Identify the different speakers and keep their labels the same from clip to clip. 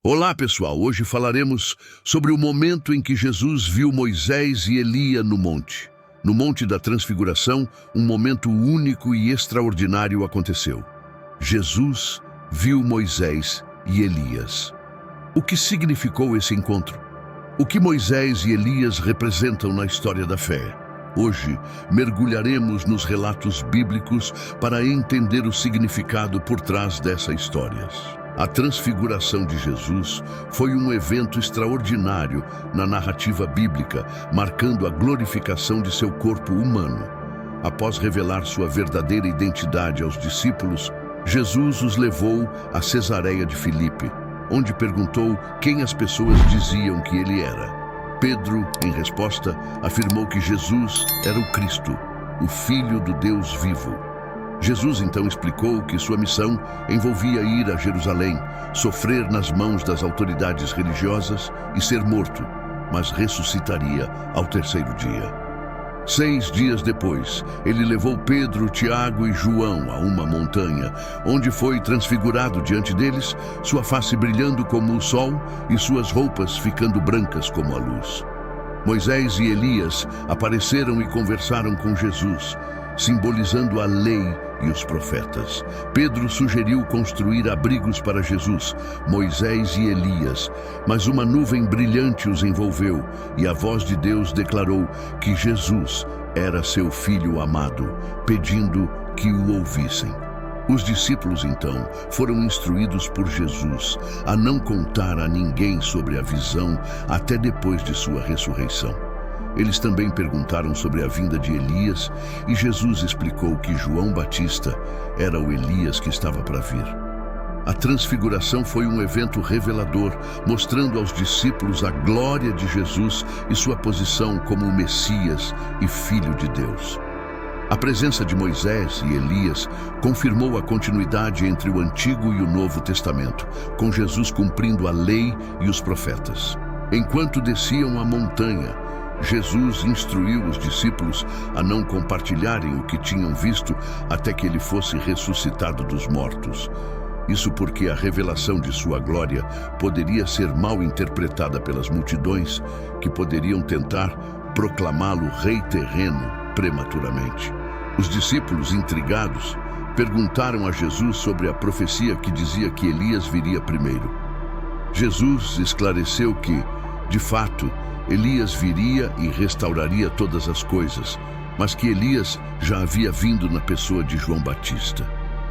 Speaker 1: Olá, pessoal. Hoje falaremos sobre o momento em que Jesus viu Moisés e Elias no monte. No Monte da Transfiguração, um momento único e extraordinário aconteceu. Jesus viu Moisés e Elias. O que significou esse encontro? O que Moisés e Elias representam na história da fé? Hoje, mergulharemos nos relatos bíblicos para entender o significado por trás dessas histórias. A transfiguração de Jesus foi um evento extraordinário na narrativa bíblica, marcando a glorificação de seu corpo humano. Após revelar sua verdadeira identidade aos discípulos, Jesus os levou a Cesareia de Filipe, onde perguntou quem as pessoas diziam que ele era. Pedro, em resposta, afirmou que Jesus era o Cristo, o Filho do Deus vivo. Jesus então explicou que sua missão envolvia ir a Jerusalém, sofrer nas mãos das autoridades religiosas e ser morto, mas ressuscitaria ao terceiro dia. 6 dias depois, ele levou Pedro, Tiago e João a uma montanha, onde foi transfigurado diante deles, sua face brilhando como o sol e suas roupas ficando brancas como a luz. Moisés e Elias apareceram e conversaram com Jesus, simbolizando a lei e os profetas. Pedro sugeriu construir abrigos para Jesus, Moisés e Elias, mas uma nuvem brilhante os envolveu e a voz de Deus declarou que Jesus era seu filho amado, pedindo que o ouvissem. Os discípulos, então, foram instruídos por Jesus a não contar a ninguém sobre a visão até depois de sua ressurreição. Eles também perguntaram sobre a vinda de Elias e Jesus explicou que João Batista era o Elias que estava para vir. A transfiguração foi um evento revelador, mostrando aos discípulos a glória de Jesus e sua posição como o Messias e Filho de Deus. A presença de Moisés e Elias confirmou a continuidade entre o Antigo e o Novo Testamento, com Jesus cumprindo a lei e os profetas. Enquanto desciam a montanha, Jesus instruiu os discípulos a não compartilharem o que tinham visto até que ele fosse ressuscitado dos mortos. Isso porque a revelação de sua glória poderia ser mal interpretada pelas multidões, que poderiam tentar proclamá-lo rei terreno prematuramente. Os discípulos, intrigados, perguntaram a Jesus sobre a profecia que dizia que Elias viria primeiro. Jesus esclareceu que, de fato, Elias viria e restauraria todas as coisas, mas que Elias já havia vindo na pessoa de João Batista.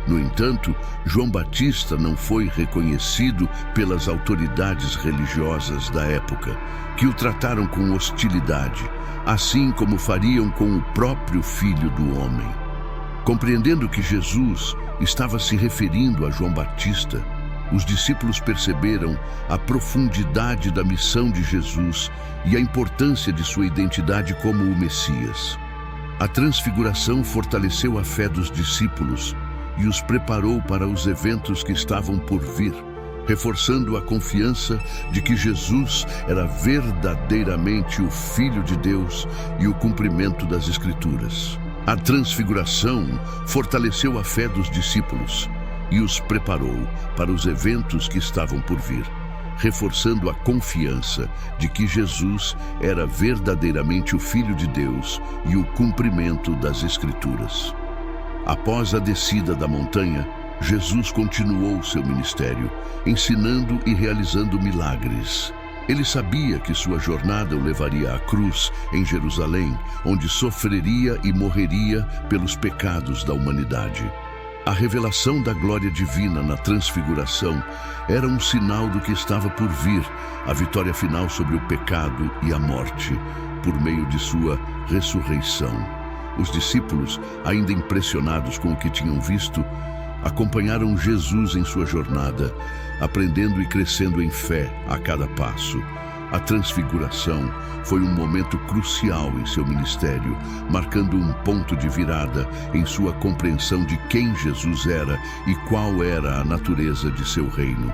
Speaker 1: No entanto, João Batista não foi reconhecido pelas autoridades religiosas da época, que o trataram com hostilidade, assim como fariam com o próprio Filho do Homem. Compreendendo que Jesus estava se referindo a João Batista, os discípulos perceberam a profundidade da missão de Jesus e a importância de sua identidade como o Messias. A transfiguração fortaleceu a fé dos discípulos e os preparou para os eventos que estavam por vir, reforçando a confiança de que Jesus era verdadeiramente o Filho de Deus e o cumprimento das Escrituras. A transfiguração fortaleceu a fé dos discípulos e os preparou para os eventos que estavam por vir, reforçando a confiança de que Jesus era verdadeiramente o Filho de Deus e o cumprimento das Escrituras. Após a descida da montanha, Jesus continuou seu ministério, ensinando e realizando milagres. Ele sabia que sua jornada o levaria à cruz em Jerusalém, onde sofreria e morreria pelos pecados da humanidade. A revelação da glória divina na transfiguração era um sinal do que estava por vir, a vitória final sobre o pecado e a morte, por meio de sua ressurreição. Os discípulos, ainda impressionados com o que tinham visto, acompanharam Jesus em sua jornada, aprendendo e crescendo em fé a cada passo. A transfiguração foi um momento crucial em seu ministério, marcando um ponto de virada em sua compreensão de quem Jesus era e qual era a natureza de seu reino.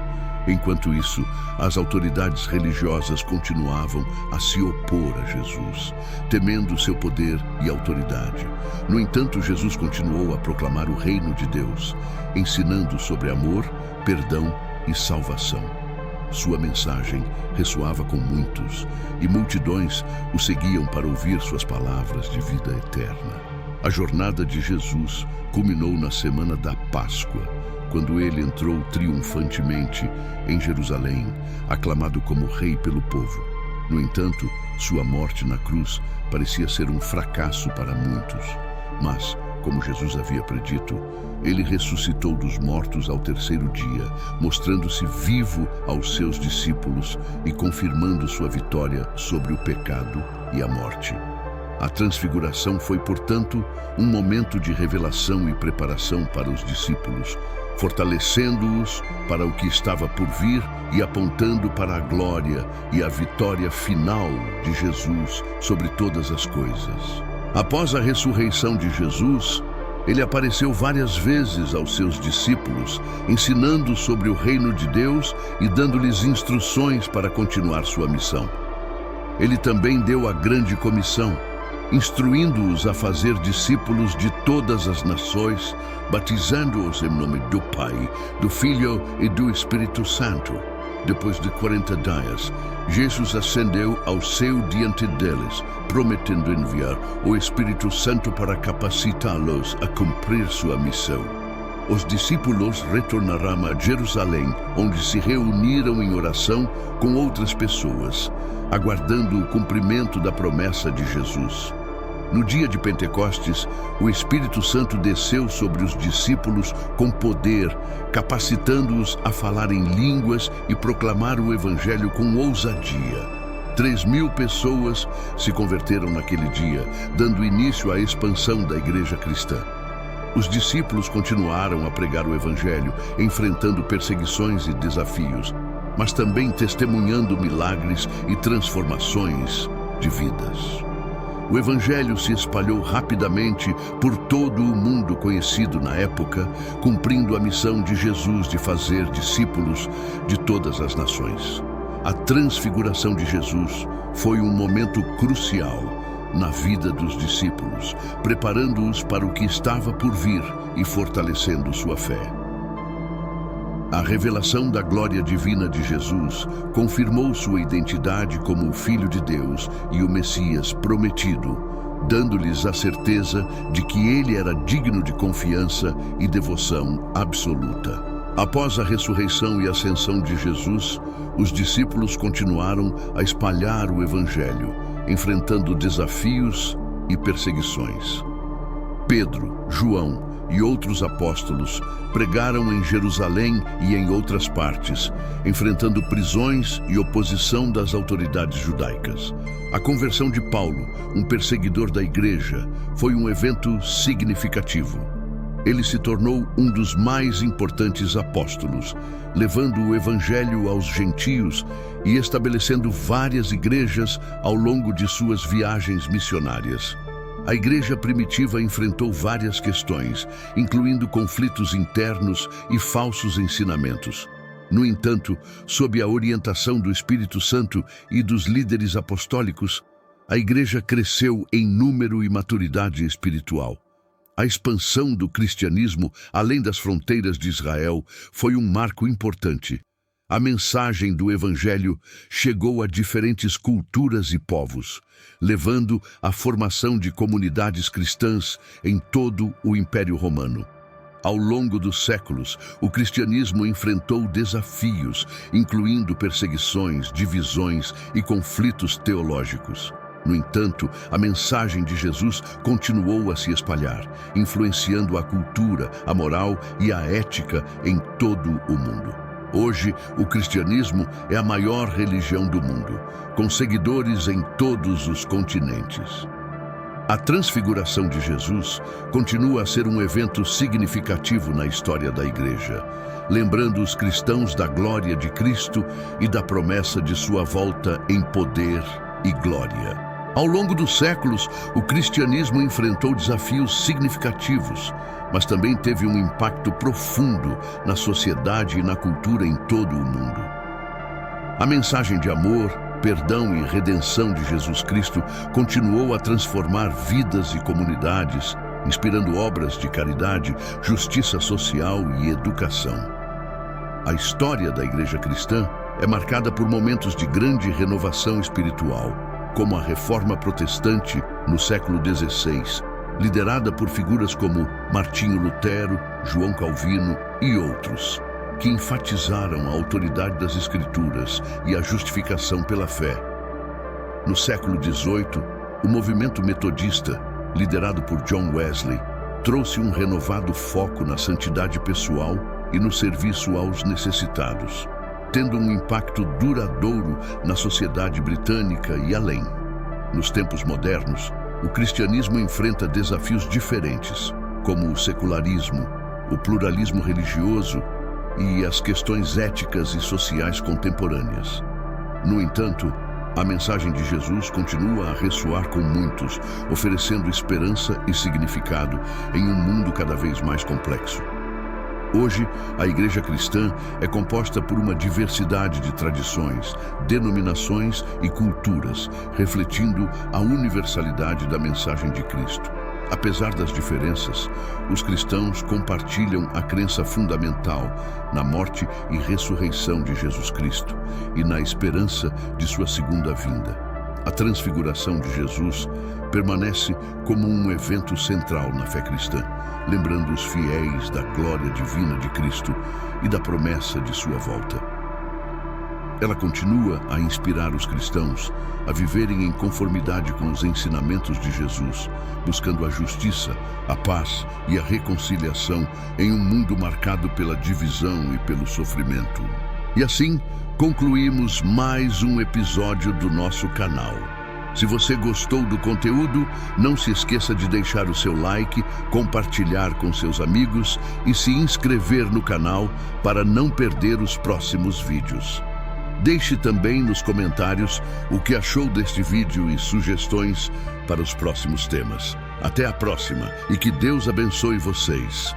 Speaker 1: Enquanto isso, as autoridades religiosas continuavam a se opor a Jesus, temendo seu poder e autoridade. No entanto, Jesus continuou a proclamar o reino de Deus, ensinando sobre amor, perdão e salvação. Sua mensagem ressoava com muitos, e multidões o seguiam para ouvir suas palavras de vida eterna. A jornada de Jesus culminou na semana da Páscoa, quando ele entrou triunfantemente em Jerusalém, aclamado como rei pelo povo. No entanto, sua morte na cruz parecia ser um fracasso para muitos. Mas, como Jesus havia predito, ele ressuscitou dos mortos ao terceiro dia, mostrando-se vivo aos seus discípulos e confirmando sua vitória sobre o pecado e a morte. A transfiguração foi, portanto, um momento de revelação e preparação para os discípulos, fortalecendo-os para o que estava por vir e apontando para a glória e a vitória final de Jesus sobre todas as coisas. Após a ressurreição de Jesus, ele apareceu várias vezes aos seus discípulos, ensinando sobre o reino de Deus e dando-lhes instruções para continuar sua missão. Ele também deu a grande comissão, instruindo-os a fazer discípulos de todas as nações, batizando-os em nome do Pai, do Filho e do Espírito Santo. Depois de 40 dias, Jesus ascendeu ao céu diante deles, prometendo enviar o Espírito Santo para capacitá-los a cumprir sua missão. Os discípulos retornaram a Jerusalém, onde se reuniram em oração com outras pessoas, aguardando o cumprimento da promessa de Jesus. No dia de Pentecostes, o Espírito Santo desceu sobre os discípulos com poder, capacitando-os a falar em línguas e proclamar o Evangelho com ousadia. 3.000 pessoas se converteram naquele dia, dando início à expansão da igreja cristã. Os discípulos continuaram a pregar o Evangelho, enfrentando perseguições e desafios, mas também testemunhando milagres e transformações de vidas. O Evangelho se espalhou rapidamente por todo o mundo conhecido na época, cumprindo a missão de Jesus de fazer discípulos de todas as nações. A transfiguração de Jesus foi um momento crucial na vida dos discípulos, preparando-os para o que estava por vir e fortalecendo sua fé. A revelação da glória divina de Jesus confirmou sua identidade como o Filho de Deus e o Messias prometido, dando-lhes a certeza de que ele era digno de confiança e devoção absoluta. Após a ressurreição e ascensão de Jesus, os discípulos continuaram a espalhar o Evangelho, enfrentando desafios e perseguições. Pedro, João e outros apóstolos pregaram em Jerusalém e em outras partes, enfrentando prisões e oposição das autoridades judaicas. A conversão de Paulo, um perseguidor da igreja, foi um evento significativo. Ele se tornou um dos mais importantes apóstolos, levando o evangelho aos gentios e estabelecendo várias igrejas ao longo de suas viagens missionárias. A igreja primitiva enfrentou várias questões, incluindo conflitos internos e falsos ensinamentos. No entanto, sob a orientação do Espírito Santo e dos líderes apostólicos, a igreja cresceu em número e maturidade espiritual. A expansão do cristianismo além das fronteiras de Israel foi um marco importante. A mensagem do Evangelho chegou a diferentes culturas e povos, levando à formação de comunidades cristãs em todo o Império Romano. Ao longo dos séculos, o cristianismo enfrentou desafios, incluindo perseguições, divisões e conflitos teológicos. No entanto, a mensagem de Jesus continuou a se espalhar, influenciando a cultura, a moral e a ética em todo o mundo. Hoje, o cristianismo é a maior religião do mundo, com seguidores em todos os continentes. A transfiguração de Jesus continua a ser um evento significativo na história da igreja, lembrando os cristãos da glória de Cristo e da promessa de sua volta em poder e glória. Ao longo dos séculos, o cristianismo enfrentou desafios significativos, mas também teve um impacto profundo na sociedade e na cultura em todo o mundo. A mensagem de amor, perdão e redenção de Jesus Cristo continuou a transformar vidas e comunidades, inspirando obras de caridade, justiça social e educação. A história da Igreja Cristã é marcada por momentos de grande renovação espiritual, como a Reforma Protestante no século XVI, liderada por figuras como Martinho Lutero, João Calvino e outros, que enfatizaram a autoridade das Escrituras e a justificação pela fé. No século XVIII, o movimento metodista, liderado por John Wesley, trouxe um renovado foco na santidade pessoal e no serviço aos necessitados, tendo um impacto duradouro na sociedade britânica e além. Nos tempos modernos, o cristianismo enfrenta desafios diferentes, como o secularismo, o pluralismo religioso e as questões éticas e sociais contemporâneas. No entanto, a mensagem de Jesus continua a ressoar com muitos, oferecendo esperança e significado em um mundo cada vez mais complexo. Hoje, a Igreja Cristã é composta por uma diversidade de tradições, denominações e culturas, refletindo a universalidade da mensagem de Cristo. Apesar das diferenças, os cristãos compartilham a crença fundamental na morte e ressurreição de Jesus Cristo e na esperança de sua segunda vinda. A transfiguração de Jesus permanece como um evento central na fé cristã, lembrando os fiéis da glória divina de Cristo e da promessa de sua volta. Ela continua a inspirar os cristãos a viverem em conformidade com os ensinamentos de Jesus, buscando a justiça, a paz e a reconciliação em um mundo marcado pela divisão e pelo sofrimento. E assim, concluímos mais um episódio do nosso canal. Se você gostou do conteúdo, não se esqueça de deixar o seu like, compartilhar com seus amigos e se inscrever no canal para não perder os próximos vídeos. Deixe também nos comentários o que achou deste vídeo e sugestões para os próximos temas. Até a próxima e que Deus abençoe vocês.